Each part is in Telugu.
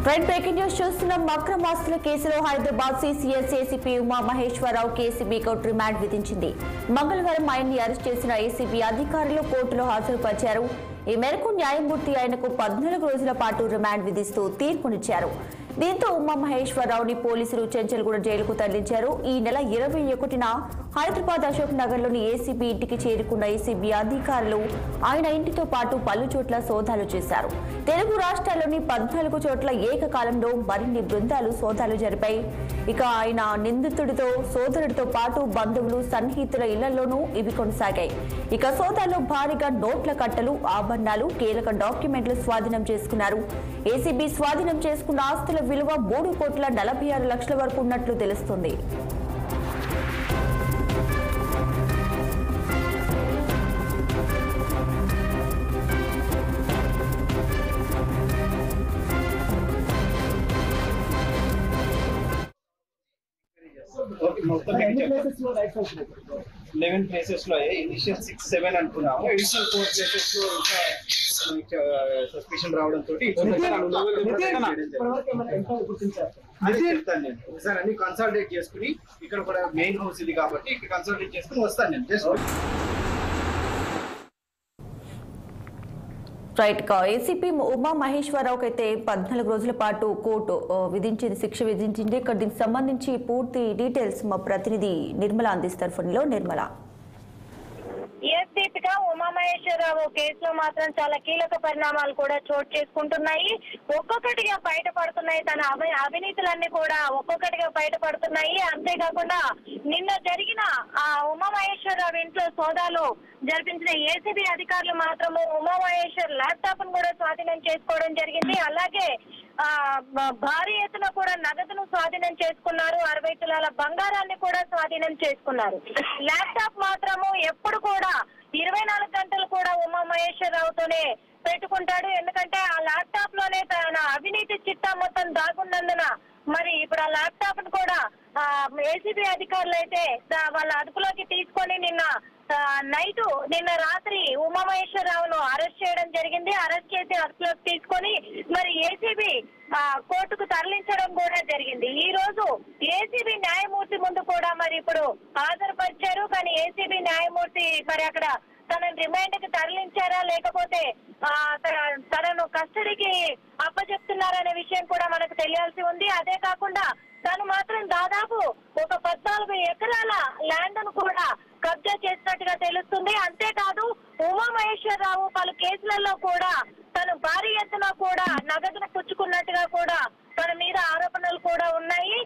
రైట్ బ్రేకింగ్ న్యూస్ చూస్తున్నాం. అక్రమాస్తుల కేసులో Hyderabad CCS ACP Uma Maheswararao ACB court remand విధించింది. మంగళవారం ఆయన్ని అరెస్ట్ చేసిన ఏసీబీ అధికారులు కోర్టులో హాజరుపరిచారు. ఈ మేరకు న్యాయమూర్తి ఆయనకు 14 రోజుల పాటు రిమాండ్ విధిస్తూ తీర్పునిచ్చారు. దీంతో ఉమా మహేశ్వరరావుని పోలీసులు చెంచల్గూడ జైలుకు తరలించారు. ఈ నెల 21న హైదరాబాద్ అశోక్ నగర్ లోని ఏసీబీ ఇంటికి చేరుకున్న ఏసీబీ అధికారులు ఆయన ఇంటితో పాటు పలు చోట్ల సోదాలు చేశారు. తెలుగు రాష్ట్రాల్లోని 14 చోట్ల ఏకకాలంలో మరిన్ని బృందాలు సోదాలు జరిపాయి. ఇక ఆయన నిందితుడితో సోదరుడితో పాటు బంధువులు సన్నిహితుల ఇళ్లలోనూ ఇవి కొనసాగాయి. ఇక సోదాల్లో భారీగా నోట్ల కట్టలు, ఆభరణాలు, కీలక డాక్యుమెంట్లు స్వాధీనం చేసుకున్నారు. ఏసీబీ స్వాధీనం చేసుకున్న ఆస్తుల విలువ 3,46,00,000 వరకు ఉన్నట్లు తెలుస్తుంది. మొత్తం 11 ప్లేసెస్ లో ఇనిషియల్ 6, 7 అనుకున్నాము. అడిషనల్ 4 ప్లేసెస్ లో ఇంకా సస్పెషన్ రావడం తోటి అది చెప్తాను నేను. ఒకసారి అన్ని కన్సల్టేట్ చేసుకుని, ఇక్కడ కూడా మెయిన్ హౌస్ ఇది కాబట్టి ఇక్కడ కన్సల్టేట్ చేసుకుని వస్తాను నేను. జస్ట్ రైట్ గా ఏసీపీ ఉమా మహేశ్వరరావుకి అయితే 14 రోజుల పాటు కోర్టు శిక్ష విధించింది. ఇక్కడ దీనికి సంబంధించి పూర్తి డీటెయిల్స్ మా ప్రతినిధి నిర్మల అందిస్తారు. ఫోన్లో నిర్మల. దీపిక, ఉమా మహేశ్వరరావు కేసులో మాత్రం చాలా కీలక పరిణామాలు కూడా చోటు చేసుకుంటున్నాయి. ఒక్కొక్కటిగా బయటపడుతున్నాయి. తన అవినీతులన్నీ కూడా ఒక్కొక్కటిగా బయటపడుతున్నాయి. అంతేకాకుండా నిన్న జరిగిన ఉమా మహేశ్వరరావు ఇంట్లో సోదాలు జరిపించిన ఏసీబీ అధికారులు మాత్రము ఉమా మహేశ్వర్ ల్యాప్టాప్ ను కూడా స్వాధీనం చేసుకోవడం జరిగింది. అలాగే భారీ ఎత్తున కూడా నగదును స్వాధీనం చేసుకున్నారు. 60 తులాల బంగారాన్ని కూడా స్వాధీనం చేసుకున్నారు. ల్యాప్టాప్ మాత్రము ఎప్పుడు కూడా 24 గంటలు కూడా ఉమా మహేశ్వరరావుతోనే పెట్టుకుంటాడు. ఎందుకంటే ఆ ల్యాప్టాప్ లోనే తన అవినీతి చిట్టా మొత్తం దాగున్నందున మరి ఇప్పుడు ఆ ల్యాప్టాప్ ను కూడా ఏసీబీ అధికారులు అయితే వాళ్ళ అదుపులోకి తీసుకొని నిన్న రాత్రి ఉమా మహేశ్వరరావును అరెస్ట్ చేయడం జరిగింది. అరెస్ట్ చేసి అదుపులోకి తీసుకొని మరి ఏసీబీ కోర్టుకు తరలించడం కూడా జరిగింది. ఈ రోజు ఏసీబీ న్యాయమూర్తి ముందు కూడా మరి ఇప్పుడు హాజరుపరిచారు. కానీ ఏసీబీ న్యాయమూర్తి మరి అక్కడ తనను రిమాండ్ కి తరలించారా లేకపోతే తనను కస్టడీకి అప్పచెప్తున్నారనే విషయం కూడా మనకు తెలియాల్సి ఉంది. అదే కాకుండా తను మాత్రం దాదాపు ఒక 14 ఎకరాల ల్యాండ్ ను కూడా కబ్జా చేసినట్టుగా తెలుస్తుంది. అంతేకాదు ఉమా మహేశ్వరరావు పలు కేసులలో కూడా తను భారీ ఎత్తున కూడా నగదును పుచ్చుకున్నట్టుగా కూడా తన మీద ఆరోపణలు కూడా ఉన్నాయి.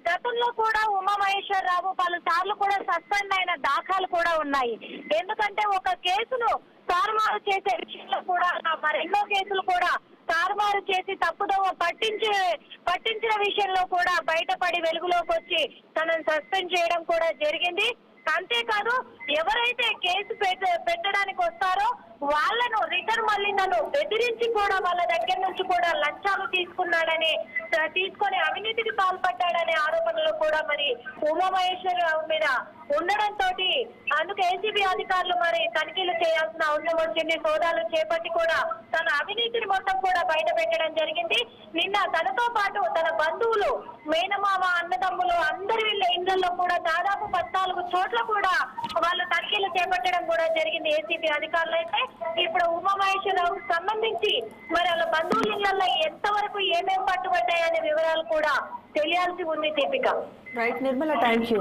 గతంలో కూడా ఉమా మహేశ్వరరావు పలుసార్లు కూడా సస్పెండ్ అయిన దాఖలు కూడా ఉన్నాయి. ఎందుకంటే ఒక కేసును తారుమారు చేసే విషయంలో కూడా మరెన్నో కేసులు కూడా తారుమారు చేసి తప్పుదోవ పట్టించిన విషయంలో కూడా బయటపడి వెలుగులోకి వచ్చి తనను సస్పెండ్ చేయడం కూడా జరిగింది. అంతేకాదు ఎవరైతే కేసు పెట్టడానికి వస్తారో వాళ్ళను రిటర్న్ మళ్ళీ నన్ను బెదిరించి కూడా వాళ్ళ దగ్గర నుంచి కూడా లంచాలు తీసుకొని అవినీతికి పాల్పడ్డాడనే ఆరోపణలు కూడా మరి ఉమా మహేశ్వరరావు మీద ఉండడంతో అందుకు ఏసీబీ అధికారులు మరి తనిఖీలు చేయాల్సిన అవసరం వచ్చింది. సోదాలు చేపట్టి కూడా తన అవినీతిని మొత్తం కూడా బయట పెట్టడం జరిగింది. నిన్న తనతో పాటు తన బంధువులు, మేనమామ, అన్నదమ్ములు అందరి ఇళ్లలో కూడా దాదాపు 14 చోట్ల కూడా వాళ్ళు తనిఖీలు చేపట్టడం కూడా జరిగింది ఏసీబీ అధికారులు. అయితే ఇప్పుడు ఉమా మహేశ్వరరావుకు సంబంధించి మరి వాళ్ళ బంధువుల ఇళ్లలో ఎంతవరకు ఏమేమి పట్టుబడ్డాయనే వివరాలు కూడా తెలియాల్సి ఉంది. Deepika. Right Nirmala, thank you.